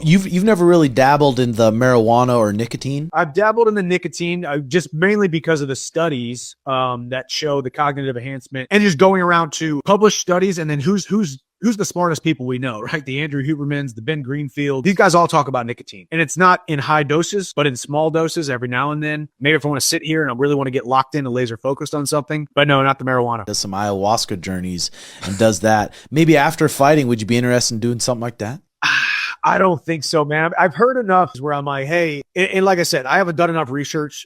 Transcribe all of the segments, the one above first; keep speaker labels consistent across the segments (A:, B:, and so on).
A: You've never really dabbled in the marijuana or nicotine?
B: I've dabbled in the nicotine just mainly because of the studies that show the cognitive enhancement, and just going around to publish studies, and then who's the smartest people we know, right? The Andrew Hubermans, the Ben Greenfield. These guys all talk about nicotine, and it's not in high doses, but in small doses every now and then. Maybe if I want to sit here and I really want to get locked in and laser focused on something, but no, not the marijuana.
A: Does some ayahuasca journeys and does that. Maybe after fighting, would you be interested in doing something like that?
B: I don't think so, man. I've heard enough where I'm like, hey, and like I said, I haven't done enough research,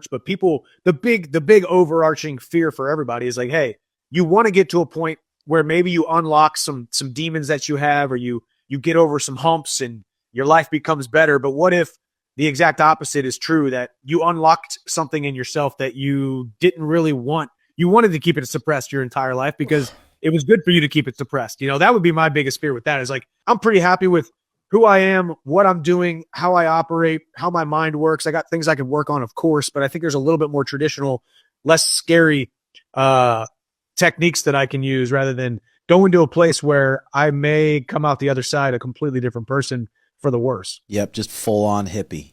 B: but people, the big overarching fear for everybody is like, hey, you want to get to a point where maybe you unlock some demons that you have, or you get over some humps and your life becomes better. But what if the exact opposite is true, that you unlocked something in yourself that you didn't really want? You wanted to keep it suppressed your entire life because it was good for you to keep it suppressed. You know, that would be my biggest fear with that, is like, I'm pretty happy with who I am, what I'm doing, how I operate, how my mind works. I got things I can work on, of course, but I think there's a little bit more traditional, less scary techniques that I can use, rather than go into a place where I may come out the other side a completely different person for the worse.
A: Yep, just full on hippie.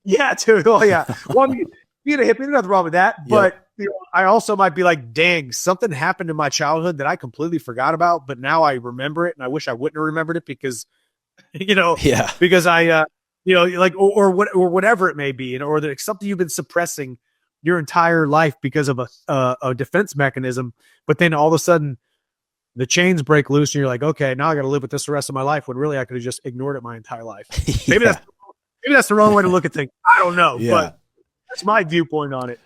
B: Yeah, dude. Oh, yeah. Well, I mean, being a hippie, there's nothing wrong with that. But you know, I also might be like, dang, something happened in my childhood that I completely forgot about, but now I remember it, and I wish I wouldn't have remembered it because, you know, because I, you know, like, or whatever it may be, you know, or there's something you've been suppressing your entire life because of a defense mechanism, but then all of a sudden the chains break loose and you're like, okay, now I got to live with this the rest of my life, when really I could have just ignored it my entire life. Maybe that's the wrong way to look at things. I don't know, but that's my viewpoint on it.